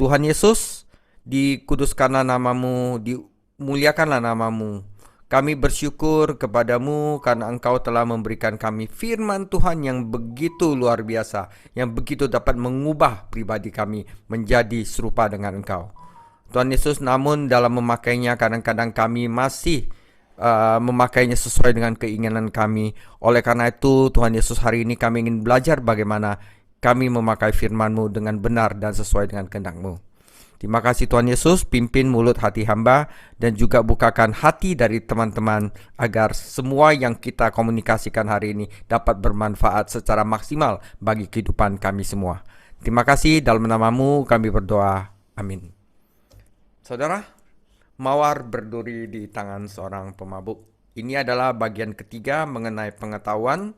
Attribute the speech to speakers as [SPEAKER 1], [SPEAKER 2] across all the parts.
[SPEAKER 1] Tuhan Yesus, dikuduskanlah namamu, dimuliakanlah namamu. Kami bersyukur kepadamu karena Engkau telah memberikan kami firman Tuhan yang begitu luar biasa, yang begitu dapat mengubah pribadi kami menjadi serupa dengan Engkau. Tuhan Yesus, namun dalam memakainya kadang-kadang kami masih memakainya sesuai dengan keinginan kami. Oleh karena itu, Tuhan Yesus, hari ini kami ingin belajar bagaimana kami memakai firman-Mu dengan benar dan sesuai dengan kehendak-Mu. Terima kasih Tuhan Yesus, pimpin mulut hati hamba dan juga bukakan hati dari teman-teman agar semua yang kita komunikasikan hari ini dapat bermanfaat secara maksimal bagi kehidupan kami semua. Terima kasih, dalam namamu kami berdoa. Amin. Saudara, mawar berduri di tangan seorang pemabuk. Ini adalah bagian ketiga mengenai pengetahuan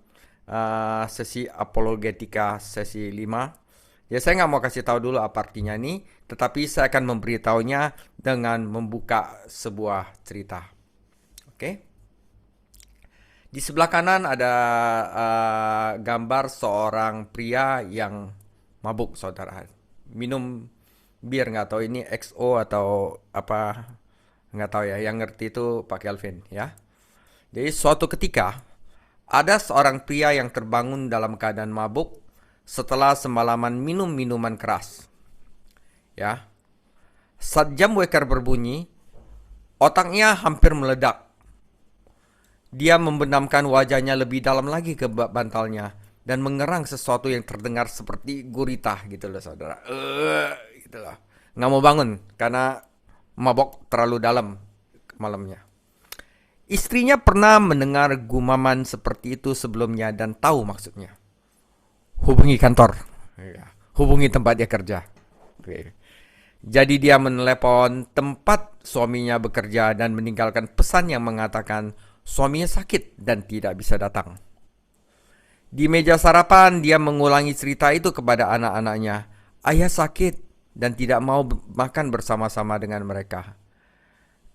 [SPEAKER 1] sesi apologetika sesi 5. Ya, saya nggak mau kasih tahu dulu apa artinya ini, tetapi saya akan memberitahunya dengan membuka sebuah cerita. Oke? Di sebelah kanan ada gambar seorang pria yang mabuk, saudara. Minum bir, nggak tahu ini XO atau apa, nggak tahu ya. Yang ngerti itu Pak Kelvin, ya. Jadi suatu ketika ada seorang pria yang terbangun dalam keadaan mabuk setelah semalaman minum minuman keras. Ya. Saat jam waker berbunyi, otaknya hampir meledak. Dia membenamkan wajahnya lebih dalam lagi ke bantalnya dan mengerang sesuatu yang terdengar seperti gurita gitu loh, saudara. Gitu loh. Nggak mau bangun karena mabok terlalu dalam malamnya. Istrinya pernah mendengar gumaman seperti itu sebelumnya dan tahu maksudnya. Hubungi kantor, hubungi tempat dia kerja. Jadi dia menelepon tempat suaminya bekerja dan meninggalkan pesan yang mengatakan suaminya sakit dan tidak bisa datang. Di meja sarapan dia mengulangi cerita itu kepada anak-anaknya. Ayah sakit dan tidak mau makan bersama-sama dengan mereka.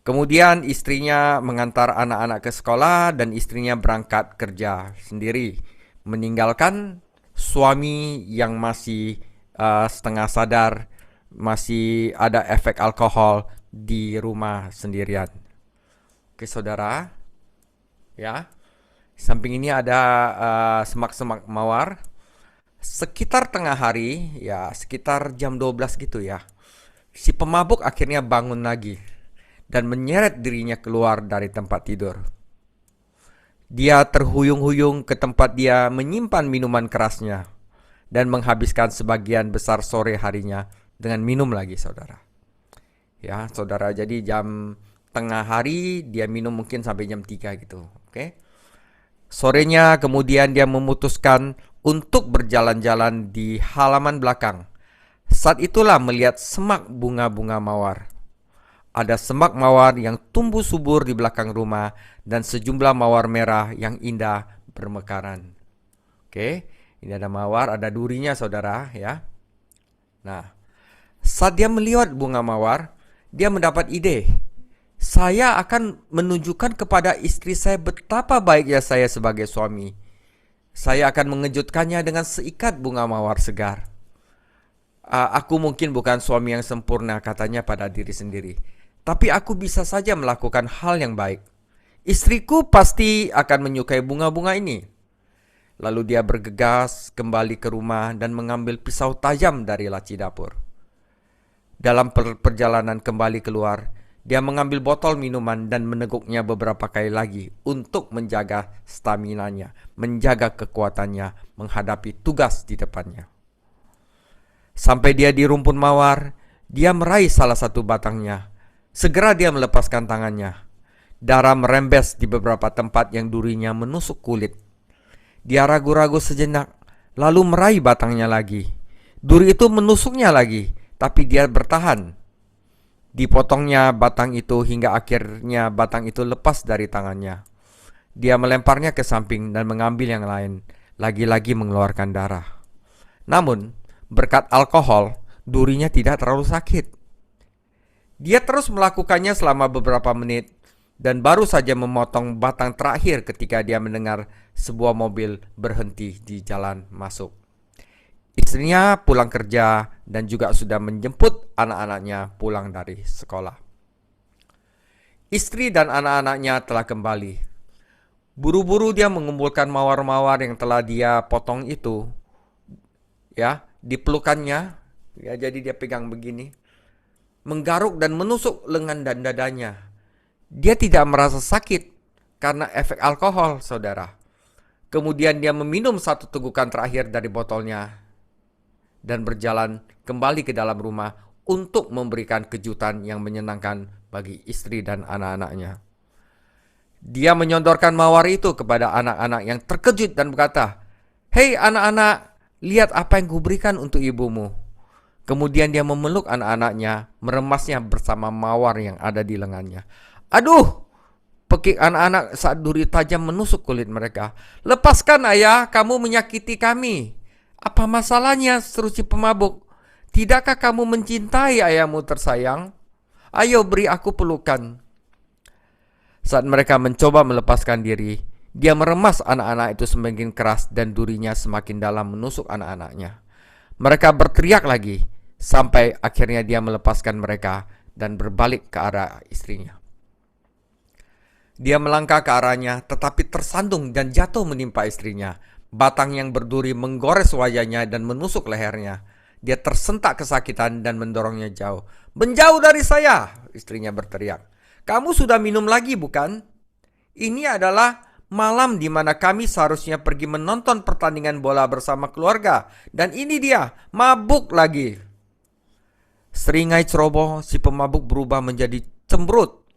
[SPEAKER 1] Kemudian istrinya mengantar anak-anak ke sekolah dan istrinya berangkat kerja sendiri, meninggalkan suami yang masih setengah sadar, masih ada efek alkohol di rumah sendirian. Oke, saudara, ya, samping ini ada semak-semak mawar. Sekitar tengah hari, ya sekitar jam 12 gitu ya, si pemabuk akhirnya bangun lagi dan menyeret dirinya keluar dari tempat tidur. Dia terhuyung-huyung ke tempat dia menyimpan minuman kerasnya dan menghabiskan sebagian besar sore harinya dengan minum lagi, saudara. Ya, saudara, jadi jam tengah hari dia minum mungkin sampai jam 3 gitu. Oke. Sorenya kemudian dia memutuskan untuk berjalan-jalan di halaman belakang. Saat itulah melihat semak bunga-bunga mawar. Ada semak mawar yang tumbuh subur di belakang rumah dan sejumlah mawar merah yang indah bermekaran. Oke, ini ada mawar, ada durinya, saudara, ya. Nah, saat dia melihat bunga mawar, dia mendapat ide. Saya akan menunjukkan kepada istri saya betapa baiknya saya sebagai suami. Saya akan mengejutkannya dengan seikat bunga mawar segar. Aku mungkin bukan suami yang sempurna, katanya pada diri sendiri. Tapi aku bisa saja melakukan hal yang baik. Istriku pasti akan menyukai bunga-bunga ini. Lalu dia bergegas kembali ke rumah dan mengambil pisau tajam dari laci dapur. Dalam perjalanan kembali keluar, dia mengambil botol minuman dan meneguknya beberapa kali lagi untuk menjaga staminanya, menjaga kekuatannya menghadapi tugas di depannya. Sampai dia di rumpun mawar, dia meraih salah satu batangnya. Segera dia melepaskan tangannya. Darah merembes di beberapa tempat yang durinya menusuk kulit. Dia ragu-ragu sejenak, lalu meraih batangnya lagi. Duri itu menusuknya lagi, tapi dia bertahan. Dipotongnya batang itu hingga akhirnya batang itu lepas dari tangannya. Dia melemparnya ke samping dan mengambil yang lain, lagi-lagi mengeluarkan darah. Namun, berkat alkohol, durinya tidak terlalu sakit. Dia terus melakukannya selama beberapa menit dan baru saja memotong batang terakhir ketika dia mendengar sebuah mobil berhenti di jalan masuk. Istrinya pulang kerja dan juga sudah menjemput anak-anaknya pulang dari sekolah. Istri dan anak-anaknya telah kembali. Buru-buru dia mengumpulkan mawar-mawar yang telah dia potong itu, ya, di pelukannya, ya, jadi dia pegang begini, menggaruk dan menusuk lengan dan dadanya. Dia tidak merasa sakit karena efek alkohol, saudara. Kemudian dia meminum satu tegukan terakhir dari botolnya dan berjalan kembali ke dalam rumah untuk memberikan kejutan yang menyenangkan bagi istri dan anak-anaknya. Dia menyodorkan mawar itu kepada anak-anak yang terkejut dan berkata, "Hei anak-anak, lihat apa yang kuberikan untuk ibumu." Kemudian dia memeluk anak-anaknya, meremasnya bersama mawar yang ada di lengannya. "Aduh!" pekik anak-anak saat duri tajam menusuk kulit mereka. "Lepaskan ayah, kamu menyakiti kami." "Apa masalahnya?" seru si pemabuk. "Tidakkah kamu mencintai ayahmu tersayang? Ayo beri aku pelukan." Saat mereka mencoba melepaskan diri, dia meremas anak-anak itu semakin keras dan durinya semakin dalam menusuk anak-anaknya. Mereka berteriak lagi, sampai akhirnya dia melepaskan mereka dan berbalik ke arah istrinya. Dia melangkah ke arahnya, tetapi tersandung dan jatuh menimpa istrinya. Batang yang berduri menggores wajahnya dan menusuk lehernya. Dia tersentak kesakitan dan mendorongnya jauh. "Menjauh dari saya!" istrinya berteriak. "Kamu sudah minum lagi, bukan? Ini adalah malam di mana kami seharusnya pergi menonton pertandingan bola bersama keluarga. Dan ini dia, mabuk lagi." Seringai ceroboh, si pemabuk berubah menjadi cemberut.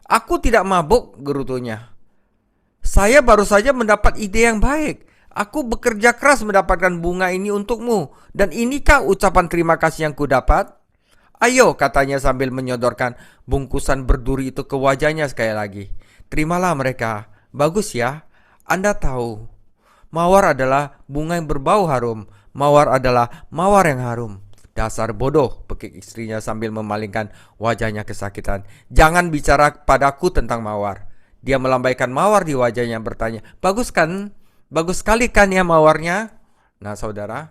[SPEAKER 1] "Aku tidak mabuk," gerutunya. "Saya baru saja mendapat ide yang baik. Aku bekerja keras mendapatkan bunga ini untukmu. Dan inikah ucapan terima kasih yang kudapat?" "Ayo," katanya sambil menyodorkan bungkusan berduri itu ke wajahnya sekali lagi. "Terimalah mereka. Bagus ya. Anda tahu, mawar adalah bunga yang berbau harum. Mawar adalah mawar yang harum." "Dasar bodoh," pekik istrinya sambil memalingkan wajahnya kesakitan. "Jangan bicara padaku tentang mawar." Dia melambaikan mawar di wajahnya bertanya, "Bagus kan? Bagus sekali kan ya mawarnya?" Nah saudara,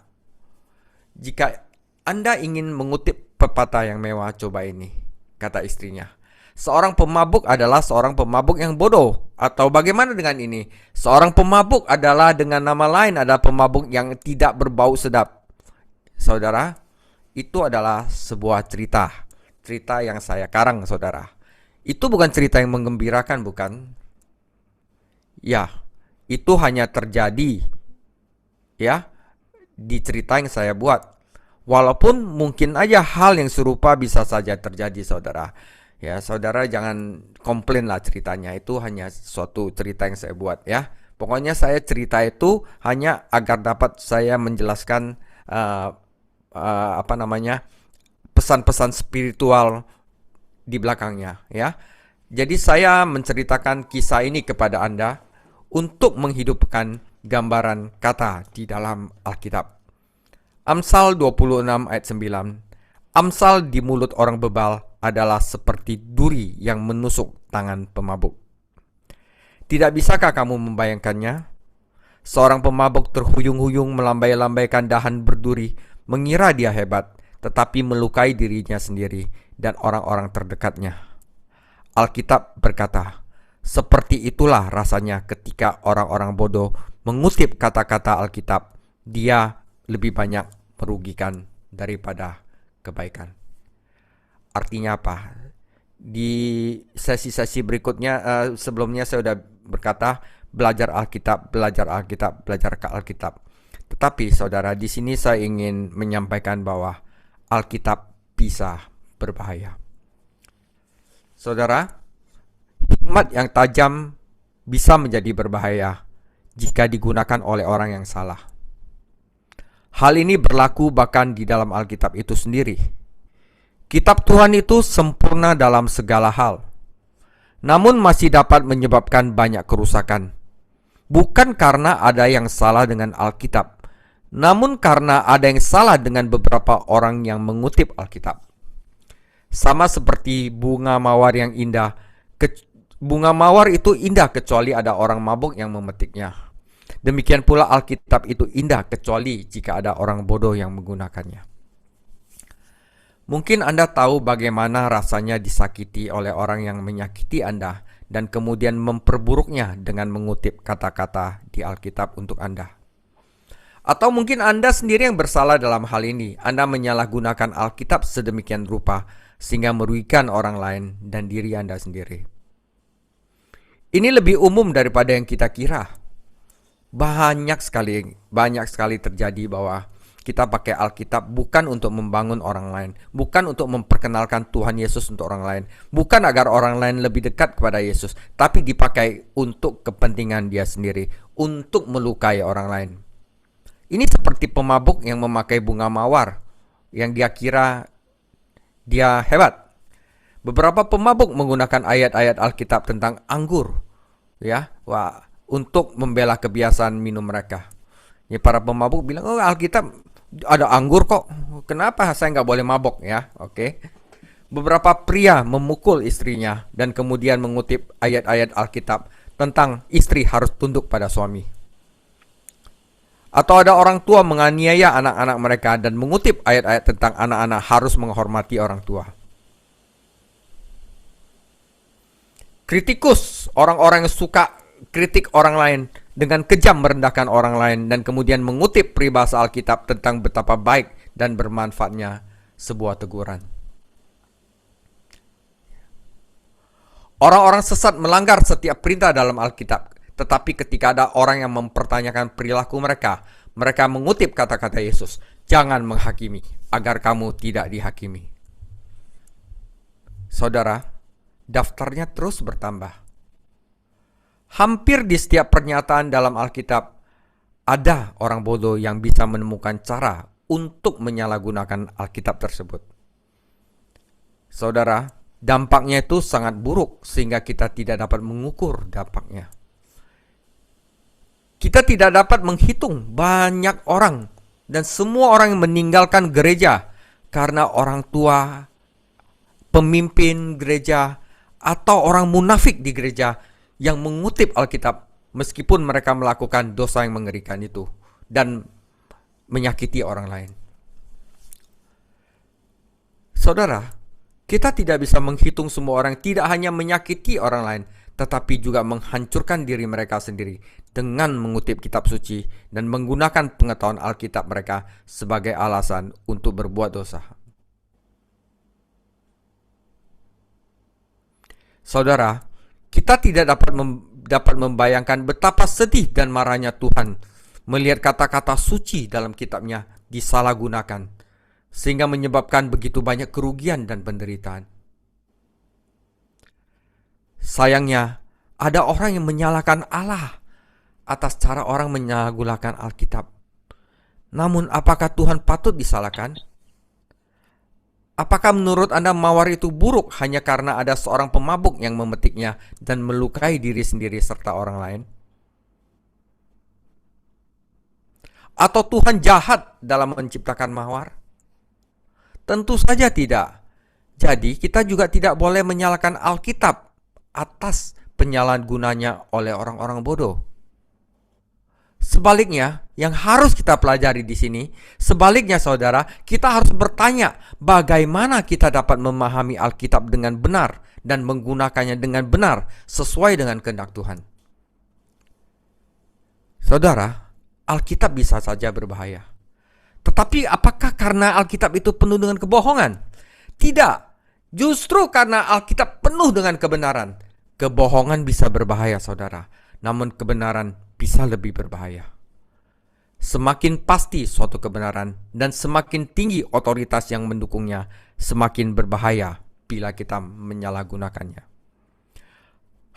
[SPEAKER 1] jika Anda ingin mengutip pepatah yang mewah, coba ini, kata istrinya. "Seorang pemabuk adalah seorang pemabuk yang bodoh." Atau bagaimana dengan ini? "Seorang pemabuk adalah dengan nama lain adalah pemabuk yang tidak berbau sedap." Saudara, itu adalah sebuah cerita yang saya karang, saudara. Itu bukan cerita yang menggembirakan, bukan? Ya, itu hanya terjadi, ya, di cerita yang saya buat. Walaupun mungkin aja hal yang serupa bisa saja terjadi, saudara. Ya, saudara jangan komplain lah ceritanya. Itu hanya suatu cerita yang saya buat, ya. Pokoknya saya cerita itu hanya agar dapat saya menjelaskan pesan-pesan spiritual di belakangnya, ya. Jadi saya menceritakan kisah ini kepada Anda untuk menghidupkan gambaran kata di dalam Alkitab. Amsal 26 ayat 9. "Amsal di mulut orang bebal adalah seperti duri yang menusuk tangan pemabuk." Tidak bisakah kamu membayangkannya? Seorang pemabuk terhuyung-huyung melambai-lambaikan dahan berduri, mengira dia hebat, tetapi melukai dirinya sendiri dan orang-orang terdekatnya. Alkitab berkata, seperti itulah rasanya ketika orang-orang bodoh mengutip kata-kata Alkitab. Dia lebih banyak merugikan daripada kebaikan. Artinya apa? Di sesi-sesi berikutnya, sebelumnya saya sudah berkata, belajar Alkitab, belajar Alkitab, belajar ke Alkitab. Tetapi saudara, di sini saya ingin menyampaikan bahwa Alkitab bisa berbahaya. Saudara, hikmat yang tajam bisa menjadi berbahaya jika digunakan oleh orang yang salah. Hal ini berlaku bahkan di dalam Alkitab itu sendiri. Kitab Tuhan itu sempurna dalam segala hal, namun masih dapat menyebabkan banyak kerusakan. Bukan karena ada yang salah dengan Alkitab, namun karena ada yang salah dengan beberapa orang yang mengutip Alkitab. Sama seperti bunga mawar yang indah. Bunga mawar itu indah kecuali ada orang mabuk yang memetiknya. Demikian pula Alkitab itu indah kecuali jika ada orang bodoh yang menggunakannya. Mungkin Anda tahu bagaimana rasanya disakiti oleh orang yang menyakiti Anda dan kemudian memperburuknya dengan mengutip kata-kata di Alkitab untuk Anda. Atau mungkin Anda sendiri yang bersalah dalam hal ini. Anda menyalahgunakan Alkitab sedemikian rupa sehingga merugikan orang lain dan diri Anda sendiri. Ini lebih umum daripada yang kita kira. Banyak sekali terjadi bahwa kita pakai Alkitab bukan untuk membangun orang lain, bukan untuk memperkenalkan Tuhan Yesus untuk orang lain, bukan agar orang lain lebih dekat kepada Yesus, tapi dipakai untuk kepentingan dia sendiri, untuk melukai orang lain. Ini seperti pemabuk yang memakai bunga mawar yang dia kira dia hebat. Beberapa pemabuk menggunakan ayat-ayat Alkitab tentang anggur, untuk membela kebiasaan minum mereka. Ya, para pemabuk bilang, oh Alkitab ada anggur kok, kenapa saya nggak boleh mabok ya? Oke. Beberapa pria memukul istrinya dan kemudian mengutip ayat-ayat Alkitab tentang istri harus tunduk pada suami. Atau ada orang tua menganiaya anak-anak mereka dan mengutip ayat-ayat tentang anak-anak harus menghormati orang tua. Kritikus, orang-orang yang suka kritik orang lain dengan kejam merendahkan orang lain dan kemudian mengutip peribahasa Alkitab tentang betapa baik dan bermanfaatnya sebuah teguran. Orang-orang sesat melanggar setiap perintah dalam Alkitab, tetapi ketika ada orang yang mempertanyakan perilaku mereka, mereka mengutip kata-kata Yesus, jangan menghakimi agar kamu tidak dihakimi. Saudara, daftarnya terus bertambah. Hampir di setiap pernyataan dalam Alkitab, ada orang bodoh yang bisa menemukan cara untuk menyalahgunakan Alkitab tersebut. Saudara, dampaknya itu sangat buruk sehingga kita tidak dapat mengukur dampaknya. Kita tidak dapat menghitung banyak orang dan semua orang yang meninggalkan gereja karena orang tua, pemimpin gereja, atau orang munafik di gereja yang mengutip Alkitab meskipun mereka melakukan dosa yang mengerikan itu dan menyakiti orang lain. Saudara, kita tidak bisa menghitung semua orang tidak hanya menyakiti orang lain, tetapi juga menghancurkan diri mereka sendiri dengan mengutip kitab suci dan menggunakan pengetahuan Alkitab mereka sebagai alasan untuk berbuat dosa. Saudara, kita tidak dapat membayangkan betapa sedih dan marahnya Tuhan melihat kata-kata suci dalam kitabnya disalahgunakan, sehingga menyebabkan begitu banyak kerugian dan penderitaan. Sayangnya, ada orang yang menyalahkan Allah atas cara orang menyalahgunakan Alkitab. Namun, apakah Tuhan patut disalahkan? Apakah menurut Anda mawar itu buruk hanya karena ada seorang pemabuk yang memetiknya dan melukai diri sendiri serta orang lain? Atau Tuhan jahat dalam menciptakan mawar? Tentu saja tidak. Jadi, kita juga tidak boleh menyalahkan Alkitab atas penyalahgunanya oleh orang-orang bodoh. Sebaliknya, yang harus kita pelajari di sini, sebaliknya saudara, kita harus bertanya bagaimana kita dapat memahami Alkitab dengan benar dan menggunakannya dengan benar sesuai dengan kehendak Tuhan. Saudara, Alkitab bisa saja berbahaya. Tetapi apakah karena Alkitab itu penuh dengan kebohongan? Tidak. Justru karena Alkitab penuh dengan kebenaran. Kebohongan bisa berbahaya, saudara. Namun kebenaran bisa lebih berbahaya. Semakin pasti suatu kebenaran dan semakin tinggi otoritas yang mendukungnya, semakin berbahaya bila kita menyalahgunakannya.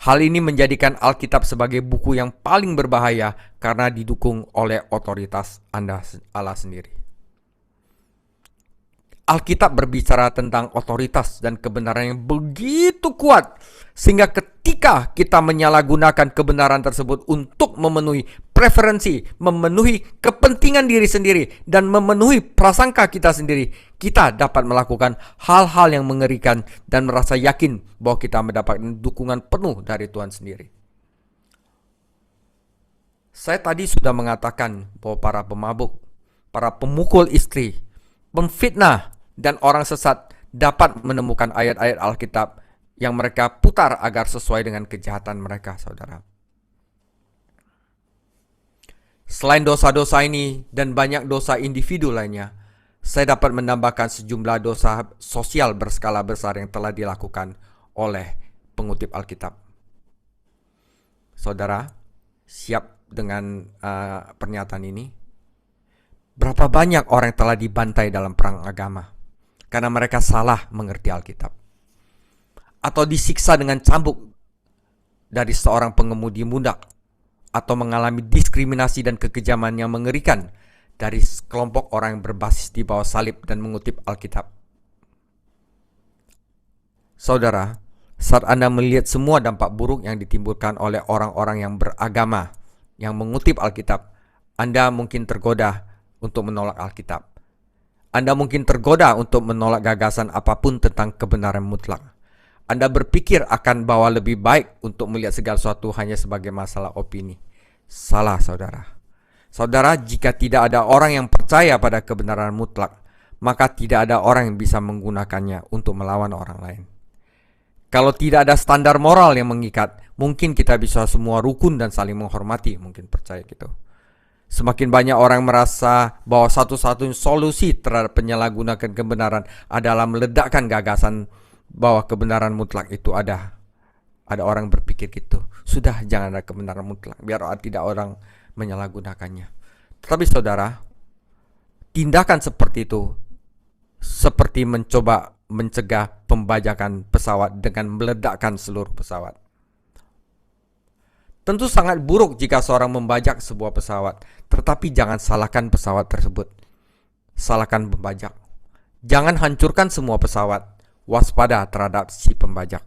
[SPEAKER 1] Hal ini menjadikan Alkitab sebagai buku yang paling berbahaya karena didukung oleh otoritas Allah sendiri. Alkitab berbicara tentang otoritas dan kebenaran yang begitu kuat sehingga ketika kita menyalahgunakan kebenaran tersebut untuk memenuhi preferensi, memenuhi kepentingan diri sendiri dan memenuhi prasangka kita sendiri, kita dapat melakukan hal-hal yang mengerikan dan merasa yakin bahwa kita mendapatkan dukungan penuh dari Tuhan sendiri. Saya tadi sudah mengatakan bahwa para pemabuk, para pemukul istri, pemfitnah, dan orang sesat dapat menemukan ayat-ayat Alkitab yang mereka putar agar sesuai dengan kejahatan mereka, saudara. Selain dosa-dosa ini dan banyak dosa individu lainnya, saya dapat menambahkan sejumlah dosa sosial berskala besar yang telah dilakukan oleh pengutip Alkitab. Saudara, siap dengan pernyataan ini? Berapa banyak orang yang telah dibantai dalam perang agama karena mereka salah mengerti Alkitab, atau disiksa dengan cambuk dari seorang pengemudi muda, atau mengalami diskriminasi dan kekejaman yang mengerikan dari kelompok orang yang berbasis di bawah salib dan mengutip Alkitab. Saudara, saat Anda melihat semua dampak buruk yang ditimbulkan oleh orang-orang yang beragama, yang mengutip Alkitab, Anda mungkin tergoda untuk menolak Alkitab. Anda mungkin tergoda untuk menolak gagasan apapun tentang kebenaran mutlak. Anda berpikir akan bahwa lebih baik untuk melihat segala sesuatu hanya sebagai masalah opini. Salah, saudara. Saudara, jika tidak ada orang yang percaya pada kebenaran mutlak, maka tidak ada orang yang bisa menggunakannya untuk melawan orang lain. Kalau tidak ada standar moral yang mengikat, mungkin kita bisa semua rukun dan saling menghormati, mungkin percaya gitu. Semakin banyak orang merasa bahwa satu-satunya solusi terhadap penyalahgunaan kebenaran adalah meledakkan gagasan bahwa kebenaran mutlak itu ada. Ada orang berpikir gitu. Sudah, jangan ada kebenaran mutlak, biar tidak orang menyalahgunakannya. Tetapi saudara, tindakan seperti itu seperti mencoba mencegah pembajakan pesawat dengan meledakkan seluruh pesawat. Tentu sangat buruk jika seorang membajak sebuah pesawat, tetapi jangan salahkan pesawat tersebut. Salahkan pembajak. Jangan hancurkan semua pesawat. Waspada terhadap si pembajak.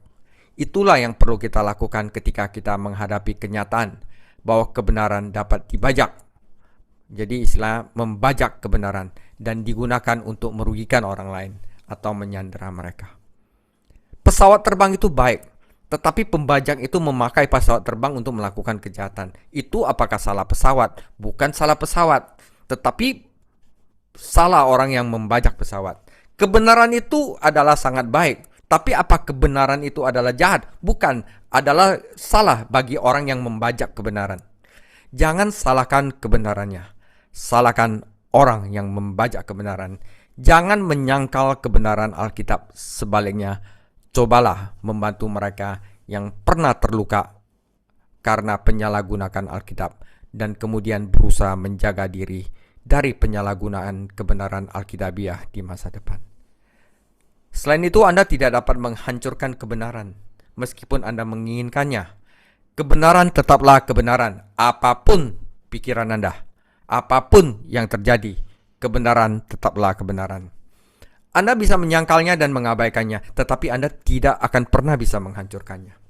[SPEAKER 1] Itulah yang perlu kita lakukan ketika kita menghadapi kenyataan bahwa kebenaran dapat dibajak. Jadi istilah membajak kebenaran dan digunakan untuk merugikan orang lain atau menyandera mereka. Pesawat terbang itu baik, tetapi pembajak itu memakai pesawat terbang untuk melakukan kejahatan. Itu apakah salah pesawat? Bukan salah pesawat, tetapi salah orang yang membajak pesawat. Kebenaran itu adalah sangat baik, tapi apa kebenaran itu adalah jahat? Bukan, adalah salah bagi orang yang membajak kebenaran. Jangan salahkan kebenarannya, salahkan orang yang membajak kebenaran. Jangan menyangkal kebenaran Alkitab. Sebaliknya, cobalah membantu mereka yang pernah terluka karena penyalahgunaan Alkitab dan kemudian berusaha menjaga diri dari penyalahgunaan kebenaran Alkitabiah di masa depan. Selain itu, Anda tidak dapat menghancurkan kebenaran meskipun Anda menginginkannya. Kebenaran tetaplah kebenaran, apapun pikiran Anda, apapun yang terjadi, kebenaran tetaplah kebenaran. Anda bisa menyangkalnya dan mengabaikannya, tetapi Anda tidak akan pernah bisa menghancurkannya.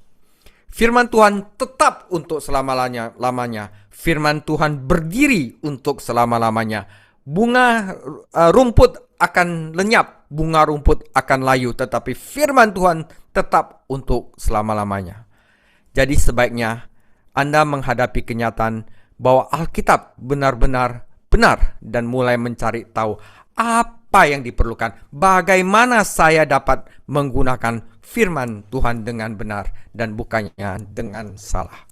[SPEAKER 1] Firman Tuhan tetap untuk selama-lamanya. Firman Tuhan berdiri untuk selama-lamanya. Bunga rumput akan lenyap, bunga rumput akan layu, tetapi firman Tuhan tetap untuk selama-lamanya. Jadi sebaiknya Anda menghadapi kenyataan bahwa Alkitab benar-benar benar dan mulai mencari tahu apa yang diperlukan, bagaimana saya dapat menggunakan firman Tuhan dengan benar dan bukannya dengan salah.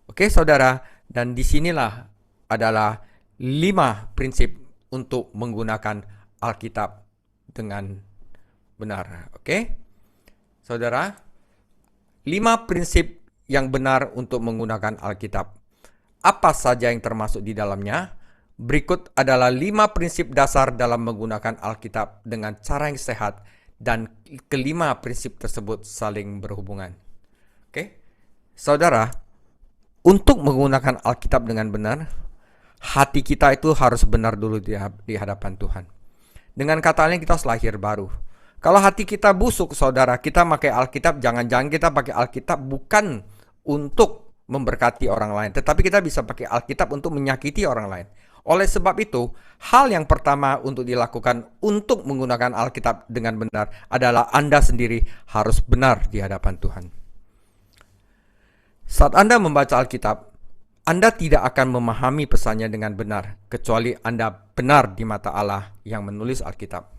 [SPEAKER 1] Oke saudara, dan disinilah adalah 5 prinsip untuk menggunakan Alkitab dengan benar. Oke saudara, 5 prinsip yang benar untuk menggunakan Alkitab. Apa saja yang termasuk di dalamnya? Berikut adalah 5 prinsip dasar dalam menggunakan Alkitab dengan cara yang sehat, dan kelima prinsip tersebut saling berhubungan. Oke, saudara, untuk menggunakan Alkitab dengan benar, hati kita itu harus benar dulu di hadapan Tuhan. Dengan kata lain, kita harus lahir baru. Kalau hati kita busuk, saudara, kita pakai Alkitab, jangan-jangan kita pakai Alkitab bukan untuk memberkati orang lain, tetapi kita bisa pakai Alkitab untuk menyakiti orang lain. Oleh sebab itu, hal yang pertama untuk dilakukan untuk menggunakan Alkitab dengan benar adalah Anda sendiri harus benar di hadapan Tuhan. Saat Anda membaca Alkitab, Anda tidak akan memahami pesannya dengan benar, kecuali Anda benar di mata Allah yang menulis Alkitab.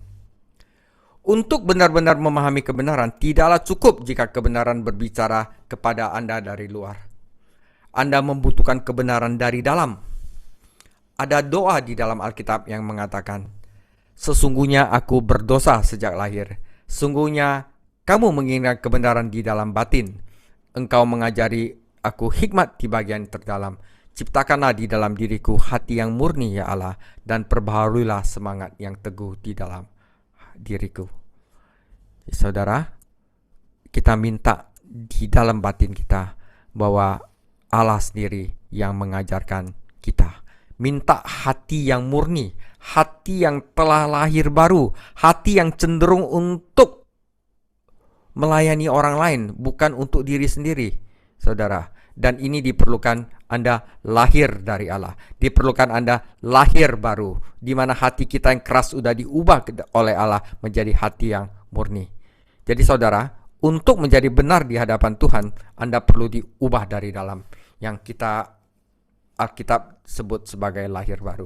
[SPEAKER 1] Untuk benar-benar memahami kebenaran, tidaklah cukup jika kebenaran berbicara kepada Anda dari luar. Anda membutuhkan kebenaran dari dalam. Ada doa di dalam Alkitab yang mengatakan, "Sesungguhnya aku berdosa sejak lahir. Sungguhnya kamu mengingat kebenaran di dalam batin. Engkau mengajari aku hikmat di bagian terdalam. Ciptakanlah di dalam diriku hati yang murni, ya Allah, dan perbaharuilah semangat yang teguh di dalam diriku." Saudara, kita minta di dalam batin kita bahwa Allah sendiri yang mengajarkan kita. Minta hati yang murni, hati yang telah lahir baru, hati yang cenderung untuk melayani orang lain, bukan untuk diri sendiri, saudara. Dan ini diperlukan Anda lahir dari Allah. Diperlukan Anda lahir baru, di mana hati kita yang keras sudah diubah oleh Allah menjadi hati yang murni. Jadi saudara, untuk menjadi benar di hadapan Tuhan, Anda perlu diubah dari dalam, yang kita Alkitab sebut sebagai lahir baru.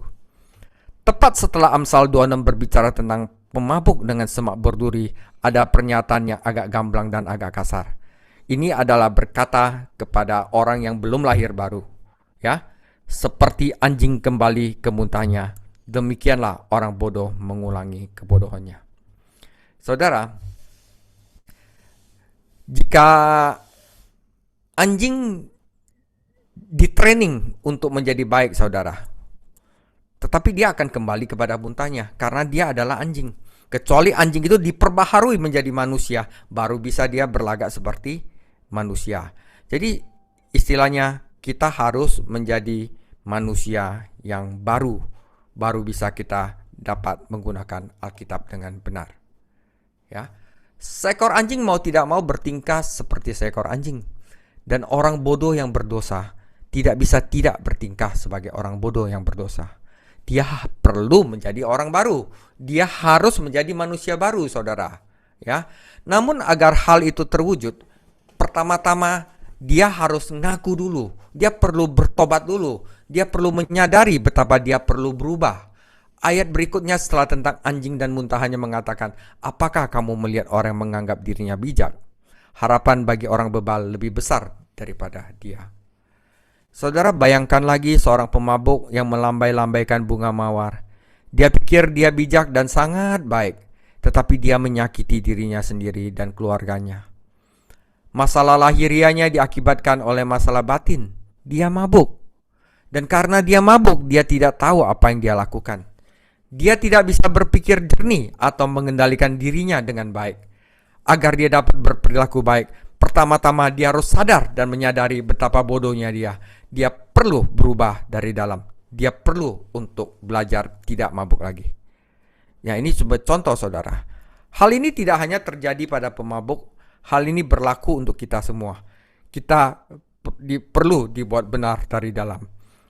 [SPEAKER 1] Tepat setelah Amsal 26 berbicara tentang pemabuk dengan semak berduri, ada pernyataan yang agak gamblang dan agak kasar. Ini adalah berkata kepada orang yang belum lahir baru, ya, seperti anjing kembali ke muntahnya, demikianlah orang bodoh mengulangi kebodohannya. Saudara, jika anjing di-training untuk menjadi baik, saudara, tetapi dia akan kembali kepada muntahnya karena dia adalah anjing. Kecuali anjing itu diperbaharui menjadi manusia, baru bisa dia berlagak seperti manusia. Jadi istilahnya kita harus menjadi manusia yang baru bisa kita dapat menggunakan Alkitab dengan benar. Ya, seekor anjing mau tidak mau bertingkah seperti seekor anjing, dan orang bodoh yang berdosa tidak bisa tidak bertingkah sebagai orang bodoh yang berdosa. Dia perlu menjadi orang baru. Dia harus menjadi manusia baru, saudara. Ya. Namun agar hal itu terwujud, pertama-tama dia harus ngaku dulu. Dia perlu bertobat dulu. Dia perlu menyadari betapa dia perlu berubah. Ayat berikutnya setelah tentang anjing dan muntahannya mengatakan, "Apakah kamu melihat orang yang menganggap dirinya bijak? Harapan bagi orang bebal lebih besar daripada dia." Saudara, bayangkan lagi seorang pemabuk yang melambai-lambaikan bunga mawar. Dia pikir dia bijak dan sangat baik, tetapi dia menyakiti dirinya sendiri dan keluarganya. Masalah lahiriahnya diakibatkan oleh masalah batin. Dia mabuk. Dan karena dia mabuk, dia tidak tahu apa yang dia lakukan. Dia tidak bisa berpikir jernih atau mengendalikan dirinya dengan baik. Agar dia dapat berperilaku baik, pertama-tama dia harus sadar dan menyadari betapa bodohnya dia. Dia perlu berubah dari dalam. Dia perlu untuk belajar tidak mabuk lagi. Ya, ini sebagai contoh, saudara. Hal ini tidak hanya terjadi pada pemabuk, hal ini berlaku untuk kita semua. Kita perlu dibuat benar dari dalam.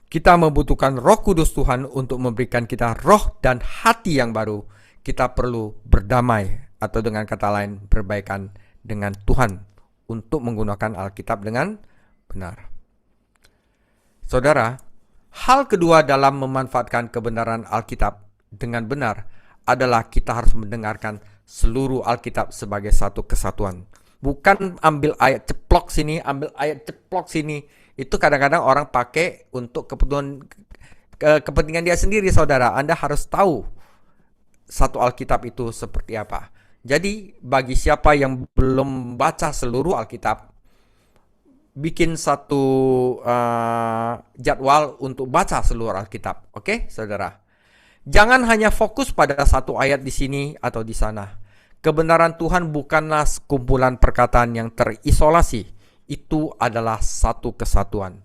[SPEAKER 1] Kita membutuhkan Roh Kudus Tuhan untuk memberikan kita roh dan hati yang baru. Kita perlu berdamai, atau dengan kata lain berbaikan dengan Tuhan untuk menggunakan Alkitab dengan benar. Saudara, hal kedua dalam memanfaatkan kebenaran Alkitab dengan benar adalah kita harus mendengarkan seluruh Alkitab sebagai satu kesatuan. Bukan ambil ayat ceplok sini, ambil ayat ceplok sini. Itu kadang-kadang orang pakai untuk kepentingan dia sendiri, saudara. Anda harus tahu satu Alkitab itu seperti apa. Jadi bagi siapa yang belum baca seluruh Alkitab, bikin satu jadwal untuk baca seluruh Alkitab. Oke, saudara? Jangan hanya fokus pada satu ayat di sini atau di sana. Kebenaran Tuhan bukanlah kumpulan perkataan yang terisolasi. Itu adalah satu kesatuan.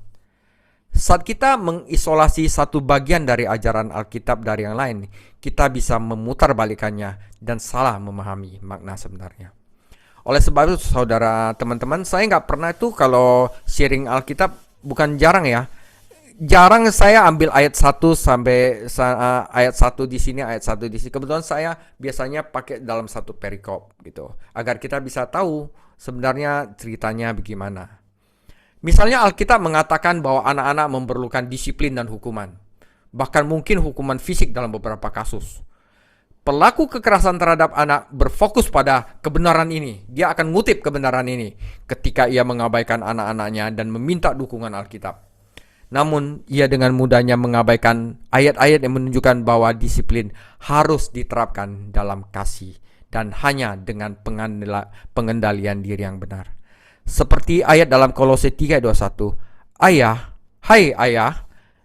[SPEAKER 1] Saat kita mengisolasi satu bagian dari ajaran Alkitab dari yang lain, kita bisa memutarbalikannya dan salah memahami makna sebenarnya. Oleh sebab itu, saudara, teman-teman, saya nggak pernah itu kalau sharing Alkitab, bukan jarang ya. Jarang saya ambil ayat 1 sampai ayat 1 di sini, ayat 1 di sini. Kebetulan saya biasanya pakai dalam satu perikop gitu, agar kita bisa tahu sebenarnya ceritanya bagaimana. Misalnya Alkitab mengatakan bahwa anak-anak memerlukan disiplin dan hukuman. Bahkan mungkin hukuman fisik dalam beberapa kasus. Pelaku kekerasan terhadap anak berfokus pada kebenaran ini. Dia akan ngutip kebenaran ini ketika ia mengabaikan anak-anaknya dan meminta dukungan Alkitab. Namun, ia dengan mudahnya mengabaikan ayat-ayat yang menunjukkan bahwa disiplin harus diterapkan dalam kasih dan hanya dengan pengendalian diri yang benar. Seperti ayat dalam Kolose 3:21, Ayah,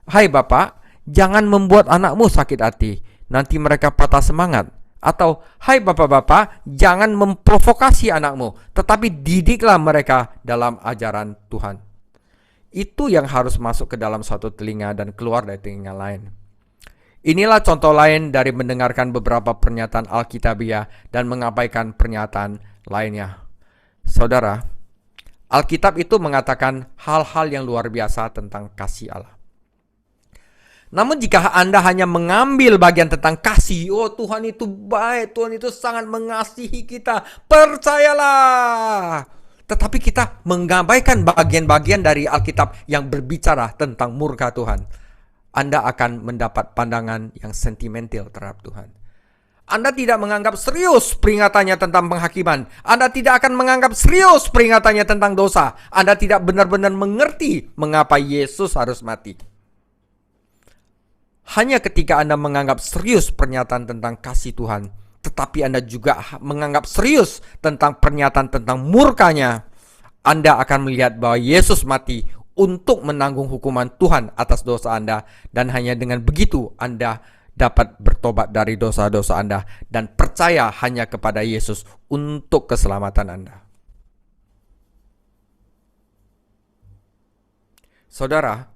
[SPEAKER 1] hai Bapak, jangan membuat anakmu sakit hati, nanti mereka patah semangat. Atau, hai bapak-bapak, jangan memprovokasi anakmu, tetapi didiklah mereka dalam ajaran Tuhan. Itu yang harus masuk ke dalam satu telinga dan keluar dari telinga lain. Inilah contoh lain dari mendengarkan beberapa pernyataan Alkitabiah dan mengabaikan pernyataan lainnya. Saudara, Alkitab itu mengatakan hal-hal yang luar biasa tentang kasih Allah. Namun jika Anda hanya mengambil bagian tentang kasih, oh Tuhan itu baik, Tuhan itu sangat mengasihi kita, percayalah. Tetapi kita mengabaikan bagian-bagian dari Alkitab yang berbicara tentang murka Tuhan, Anda akan mendapat pandangan yang sentimental terhadap Tuhan. Anda tidak menganggap serius peringatannya tentang penghakiman. Anda tidak akan menganggap serius peringatannya tentang dosa. Anda tidak benar-benar mengerti mengapa Yesus harus mati. Hanya ketika Anda menganggap serius pernyataan tentang kasih Tuhan, tetapi Anda juga menganggap serius tentang pernyataan tentang murkanya, Anda akan melihat bahwa Yesus mati untuk menanggung hukuman Tuhan atas dosa Anda. Dan hanya dengan begitu Anda dapat bertobat dari dosa-dosa Anda dan percaya hanya kepada Yesus untuk keselamatan Anda. Saudara,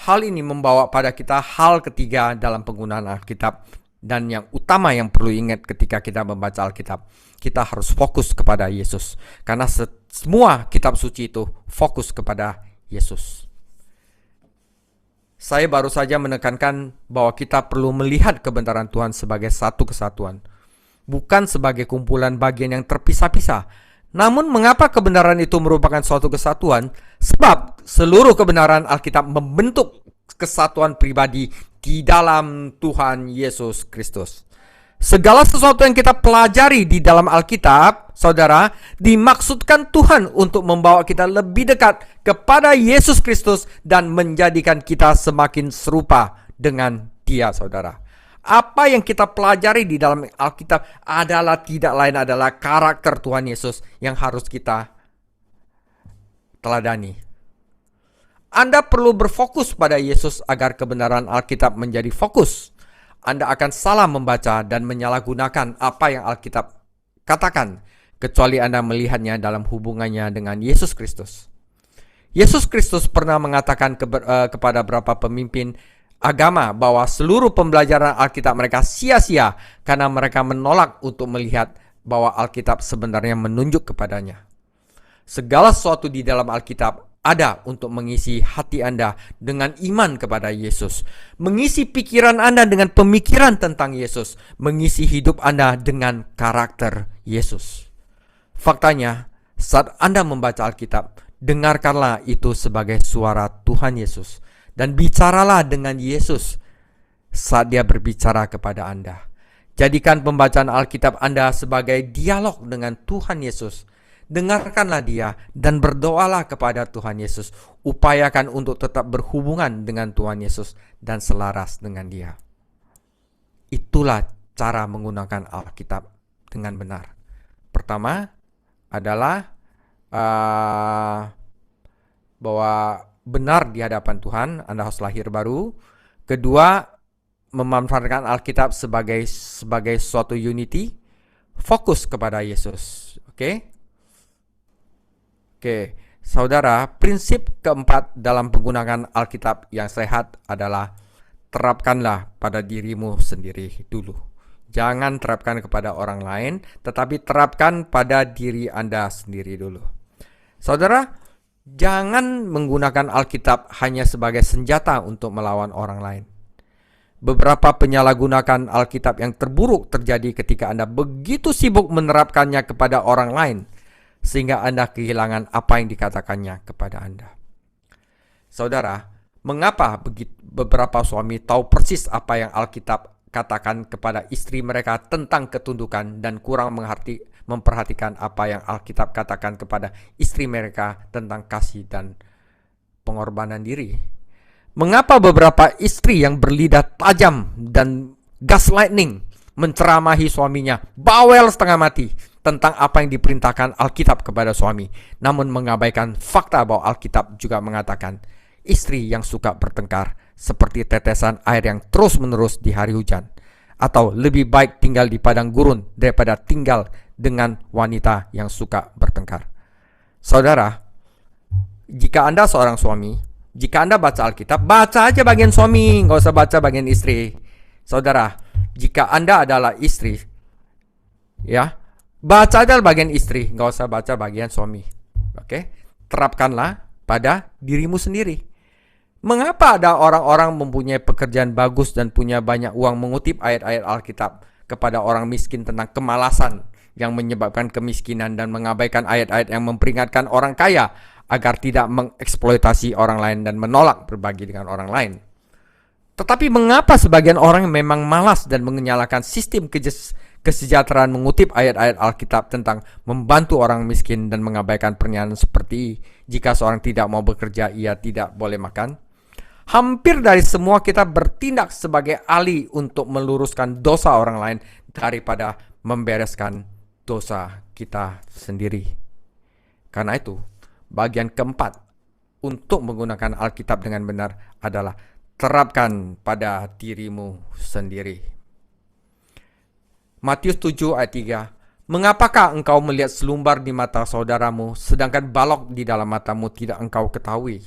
[SPEAKER 1] hal ini membawa pada kita hal ketiga dalam penggunaan Alkitab, dan yang utama yang perlu ingat ketika kita membaca Alkitab, kita harus fokus kepada Yesus, karena semua kitab suci itu fokus kepada Yesus. Saya baru saja menekankan bahwa kita perlu melihat kebenaran Tuhan sebagai satu kesatuan, bukan sebagai kumpulan bagian yang terpisah-pisah. Namun mengapa kebenaran itu merupakan suatu kesatuan? Sebab seluruh kebenaran Alkitab membentuk kesatuan pribadi di dalam Tuhan Yesus Kristus. Segala sesuatu yang kita pelajari di dalam Alkitab, saudara, dimaksudkan Tuhan untuk membawa kita lebih dekat kepada Yesus Kristus dan menjadikan kita semakin serupa dengan Dia, saudara. Apa yang kita pelajari di dalam Alkitab adalah tidak lain adalah karakter Tuhan Yesus yang harus kita teladani. Anda perlu berfokus pada Yesus agar kebenaran Alkitab menjadi fokus. Anda akan salah membaca dan menyalahgunakan apa yang Alkitab katakan, kecuali Anda melihatnya dalam hubungannya dengan Yesus Kristus. Yesus Kristus pernah mengatakan kepada beberapa pemimpin agama bahwa seluruh pembelajaran Alkitab mereka sia-sia karena mereka menolak untuk melihat bahwa Alkitab sebenarnya menunjuk kepadanya. Segala sesuatu di dalam Alkitab ada untuk mengisi hati Anda dengan iman kepada Yesus, mengisi pikiran Anda dengan pemikiran tentang Yesus, mengisi hidup Anda dengan karakter Yesus. Faktanya, saat Anda membaca Alkitab, dengarkanlah itu sebagai suara Tuhan Yesus, dan bicaralah dengan Yesus saat Dia berbicara kepada Anda. Jadikan pembacaan Alkitab Anda sebagai dialog dengan Tuhan Yesus. Dengarkanlah Dia dan berdoalah kepada Tuhan Yesus. Upayakan untuk tetap berhubungan dengan Tuhan Yesus dan selaras dengan Dia. Itulah cara menggunakan Alkitab dengan benar. Pertama adalah bahwa benar di hadapan Tuhan, Anda harus lahir baru. Kedua, memanfaatkan Alkitab sebagai suatu unity, fokus kepada Yesus. Oke, saudara, prinsip keempat dalam penggunaan Alkitab yang sehat adalah terapkanlah pada dirimu sendiri dulu. Jangan terapkan kepada orang lain, tetapi terapkan pada diri Anda sendiri dulu. Saudara, jangan menggunakan Alkitab hanya sebagai senjata untuk melawan orang lain. Beberapa penyalahgunaan Alkitab yang terburuk terjadi ketika Anda begitu sibuk menerapkannya kepada orang lain, sehingga Anda kehilangan apa yang dikatakannya kepada Anda. Saudara, mengapa beberapa suami tahu persis apa yang Alkitab katakan kepada istri mereka tentang ketundukan dan kurang memperhatikan apa yang Alkitab katakan kepada istri mereka tentang kasih dan pengorbanan diri? Mengapa beberapa istri yang berlidah tajam dan gaslighting menceramahi suaminya bawel setengah mati tentang apa yang diperintahkan Alkitab kepada suami, namun mengabaikan fakta bahwa Alkitab juga mengatakan istri yang suka bertengkar seperti tetesan air yang terus-menerus di hari hujan, atau lebih baik tinggal di padang gurun daripada tinggal dengan wanita yang suka bertengkar. Saudara, jika Anda seorang suami, jika Anda baca Alkitab, baca aja bagian suami, nggak usah baca bagian istri. Saudara, jika Anda adalah istri, ya, baca aja bagian istri, nggak usah baca bagian suami. Oke? Terapkanlah pada dirimu sendiri. Mengapa ada orang-orang mempunyai pekerjaan bagus dan punya banyak uang mengutip ayat-ayat Alkitab kepada orang miskin tentang kemalasan yang menyebabkan kemiskinan dan mengabaikan ayat-ayat yang memperingatkan orang kaya agar tidak mengeksploitasi orang lain dan menolak berbagi dengan orang lain? Tetapi mengapa sebagian orang memang malas dan menyalahkan sistem kesejahteraan mengutip ayat-ayat Alkitab tentang membantu orang miskin dan mengabaikan pernyataan seperti jika seorang tidak mau bekerja, ia tidak boleh makan? Hampir dari semua kita bertindak sebagai ahli untuk meluruskan dosa orang lain daripada membereskan dosa kita sendiri. Karena itu, bagian keempat untuk menggunakan Alkitab dengan benar adalah terapkan pada dirimu sendiri. Matius 7 ayat 3. Mengapakah engkau melihat selumbar di mata saudaramu, sedangkan balok di dalam matamu tidak engkau ketahui?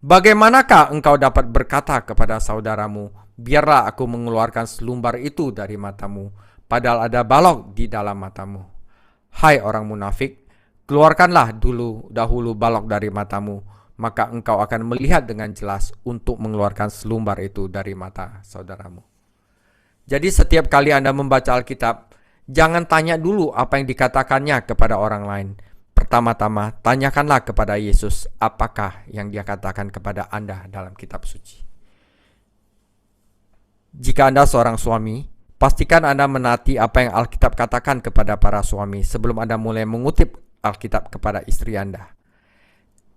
[SPEAKER 1] Bagaimanakah engkau dapat berkata kepada saudaramu, biarlah aku mengeluarkan selumbar itu dari matamu, padahal ada balok di dalam matamu? Hai orang munafik, keluarkanlah dahulu balok dari matamu, maka engkau akan melihat dengan jelas untuk mengeluarkan selumbar itu dari mata saudaramu. Jadi setiap kali Anda membaca Alkitab, jangan tanya dulu apa yang dikatakannya kepada orang lain. Pertama-tama, tanyakanlah kepada Yesus apakah yang Dia katakan kepada Anda dalam kitab suci. Jika Anda seorang suami, pastikan Anda menaati apa yang Alkitab katakan kepada para suami sebelum Anda mulai mengutip Alkitab kepada istri Anda.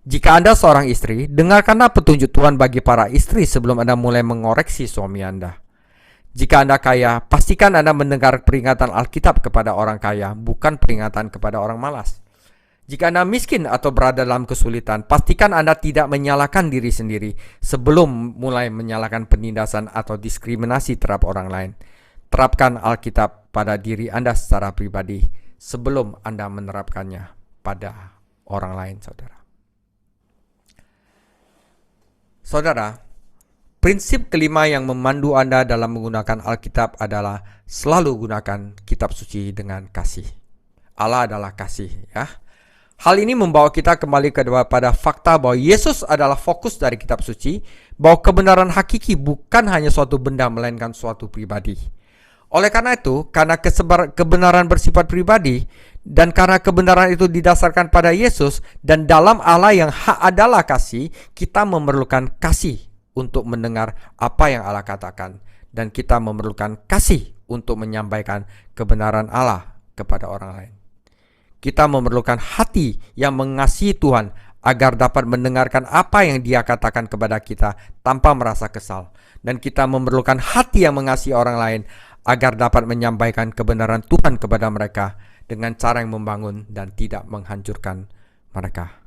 [SPEAKER 1] Jika Anda seorang istri, dengarkanlah petunjuk Tuhan bagi para istri sebelum Anda mulai mengoreksi suami Anda. Jika Anda kaya, pastikan Anda mendengar peringatan Alkitab kepada orang kaya, bukan peringatan kepada orang malas. Jika Anda miskin atau berada dalam kesulitan, pastikan Anda tidak menyalahkan diri sendiri sebelum mulai menyalahkan penindasan atau diskriminasi terhadap orang lain. Terapkan Alkitab pada diri Anda secara pribadi sebelum Anda menerapkannya pada orang lain, saudara. Saudara, prinsip kelima yang memandu Anda dalam menggunakan Alkitab adalah selalu gunakan kitab suci dengan kasih. Allah adalah kasih, ya. Hal ini membawa kita kembali kepada fakta bahwa Yesus adalah fokus dari kitab suci, bahwa kebenaran hakiki bukan hanya suatu benda melainkan suatu pribadi. Oleh karena itu, karena kebenaran bersifat pribadi dan karena kebenaran itu didasarkan pada Yesus dan dalam Allah yang hak adalah kasih, kita memerlukan kasih untuk mendengar apa yang Allah katakan, dan kita memerlukan kasih untuk menyampaikan kebenaran Allah kepada orang lain. Kita memerlukan hati yang mengasihi Tuhan agar dapat mendengarkan apa yang Dia katakan kepada kita tanpa merasa kesal. Dan kita memerlukan hati yang mengasihi orang lain agar dapat menyampaikan kebenaran Tuhan kepada mereka dengan cara yang membangun dan tidak menghancurkan mereka.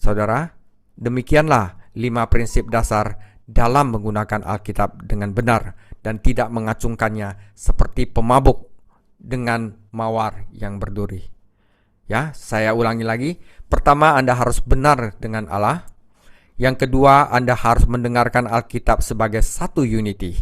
[SPEAKER 1] Saudara, demikianlah 5 prinsip dasar dalam menggunakan Alkitab dengan benar dan tidak mengacungkannya seperti pemabuk dengan mawar yang berduri. Ya, saya ulangi lagi. Pertama, Anda harus benar dengan Allah. Yang kedua, Anda harus mendengarkan Alkitab sebagai satu unity.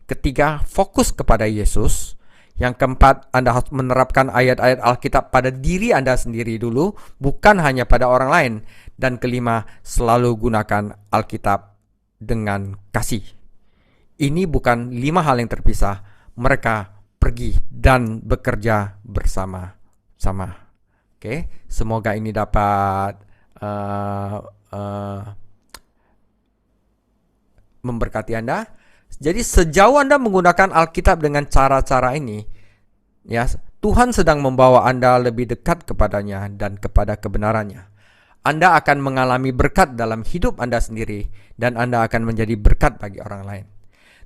[SPEAKER 1] Ketiga, fokus kepada Yesus. Yang keempat, Anda harus menerapkan ayat-ayat Alkitab pada diri Anda sendiri dulu, bukan hanya pada orang lain. Dan kelima, selalu gunakan Alkitab dengan kasih. Ini bukan 5 hal yang terpisah. Mereka pergi dan bekerja bersama-sama. Oke, semoga ini dapat memberkati Anda. Jadi sejauh Anda menggunakan Alkitab dengan cara-cara ini, ya, Tuhan sedang membawa Anda lebih dekat kepadanya dan kepada kebenarannya. Anda akan mengalami berkat dalam hidup Anda sendiri dan Anda akan menjadi berkat bagi orang lain.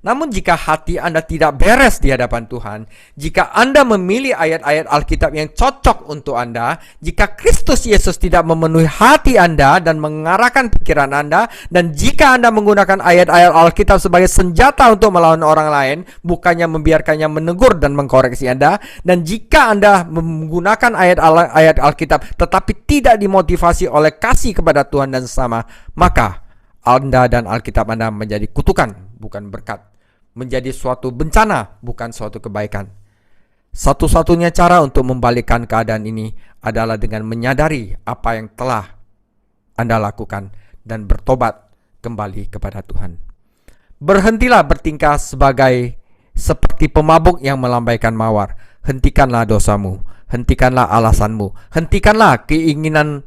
[SPEAKER 1] Namun jika hati Anda tidak beres di hadapan Tuhan, jika Anda memilih ayat-ayat Alkitab yang cocok untuk Anda, jika Kristus Yesus tidak memenuhi hati Anda dan mengarahkan pikiran Anda, dan jika Anda menggunakan ayat-ayat Alkitab sebagai senjata untuk melawan orang lain, bukannya membiarkannya menegur dan mengkoreksi Anda, dan jika Anda menggunakan ayat-ayat Alkitab tetapi tidak dimotivasi oleh kasih kepada Tuhan dan sesama, maka Anda dan Alkitab Anda menjadi kutukan, bukan berkat. Menjadi suatu bencana, bukan suatu kebaikan. Satu-satunya cara untuk membalikkan keadaan ini adalah dengan menyadari apa yang telah Anda lakukan dan bertobat kembali kepada Tuhan. Berhentilah bertingkah seperti pemabuk yang melambaikan mawar. Hentikanlah dosamu, hentikanlah alasanmu, hentikanlah keinginanmu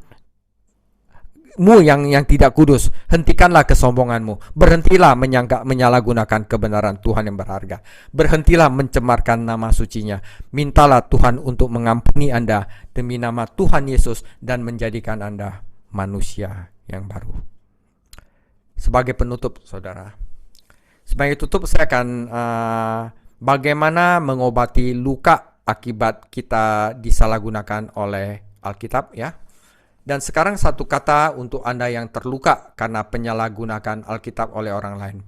[SPEAKER 1] yang tidak kudus, hentikanlah kesombonganmu, berhentilah menyalahgunakan kebenaran Tuhan yang berharga, berhentilah mencemarkan nama sucinya, mintalah Tuhan untuk mengampuni Anda demi nama Tuhan Yesus dan menjadikan Anda manusia yang baru. Sebagai penutup, saudara, sebagai tutup saya akan bagaimana mengobati luka akibat kita disalahgunakan oleh Alkitab, ya. Dan sekarang satu kata untuk Anda yang terluka karena penyalahgunaan Alkitab oleh orang lain.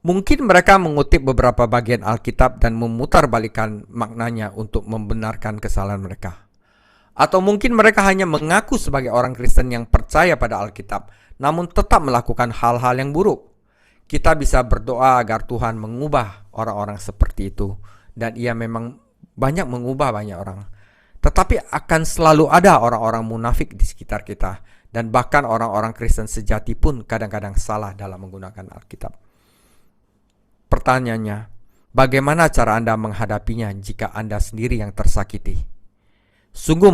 [SPEAKER 1] Mungkin mereka mengutip beberapa bagian Alkitab dan memutarbalikkan maknanya untuk membenarkan kesalahan mereka. Atau mungkin mereka hanya mengaku sebagai orang Kristen yang percaya pada Alkitab, namun tetap melakukan hal-hal yang buruk. Kita bisa berdoa agar Tuhan mengubah orang-orang seperti itu. Dan ia memang banyak mengubah banyak orang. Tetapi akan selalu ada orang-orang munafik di sekitar kita. Dan bahkan orang-orang Kristen sejati pun kadang-kadang salah dalam menggunakan Alkitab. Pertanyaannya, bagaimana cara Anda menghadapinya jika Anda sendiri yang tersakiti? Sungguh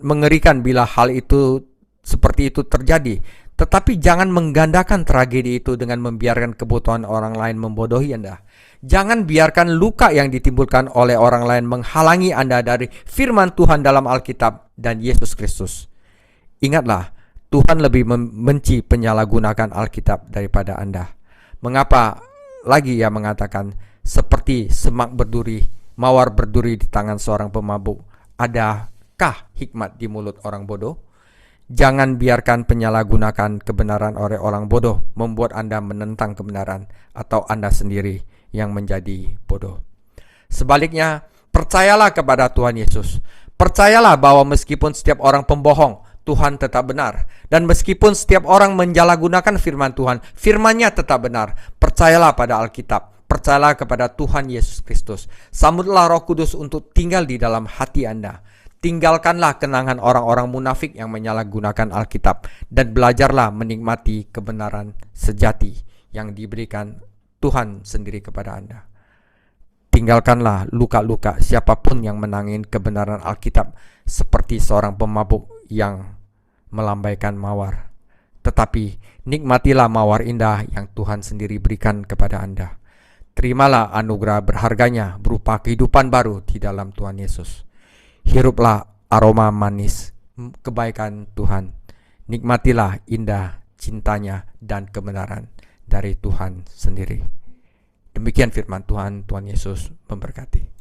[SPEAKER 1] mengerikan bila hal itu seperti itu terjadi. Tetapi jangan menggandakan tragedi itu dengan membiarkan kebutuhan orang lain membodohi Anda. Jangan biarkan luka yang ditimbulkan oleh orang lain menghalangi Anda dari firman Tuhan dalam Alkitab dan Yesus Kristus. Ingatlah, Tuhan lebih membenci penyalahgunaan Alkitab daripada Anda. Mengapa lagi ia mengatakan, seperti semak berduri, mawar berduri di tangan seorang pemabuk, adakah hikmat di mulut orang bodoh? Jangan biarkan penyalahgunaan kebenaran oleh orang bodoh membuat Anda menentang kebenaran atau Anda sendiri yang menjadi bodoh. Sebaliknya, percayalah kepada Tuhan Yesus. Percayalah bahwa meskipun setiap orang pembohong, Tuhan tetap benar. Dan meskipun setiap orang menyalahgunakan firman Tuhan, firman-Nya tetap benar. Percayalah pada Alkitab. Percayalah kepada Tuhan Yesus Kristus. Sambutlah Roh Kudus untuk tinggal di dalam hati Anda. Tinggalkanlah kenangan orang-orang munafik yang menyalahgunakan Alkitab dan belajarlah menikmati kebenaran sejati yang diberikan Tuhan sendiri kepada Anda. Tinggalkanlah luka-luka siapapun yang menangin kebenaran Alkitab seperti seorang pemabuk yang melambaikan mawar. Tetapi nikmatilah mawar indah yang Tuhan sendiri berikan kepada Anda. Terimalah anugerah berharganya berupa kehidupan baru di dalam Tuhan Yesus. Hiruplah aroma manis kebaikan Tuhan. Nikmatilah indah cintanya dan kebenaran dari Tuhan sendiri. Demikian firman Tuhan. Tuhan Yesus memberkati.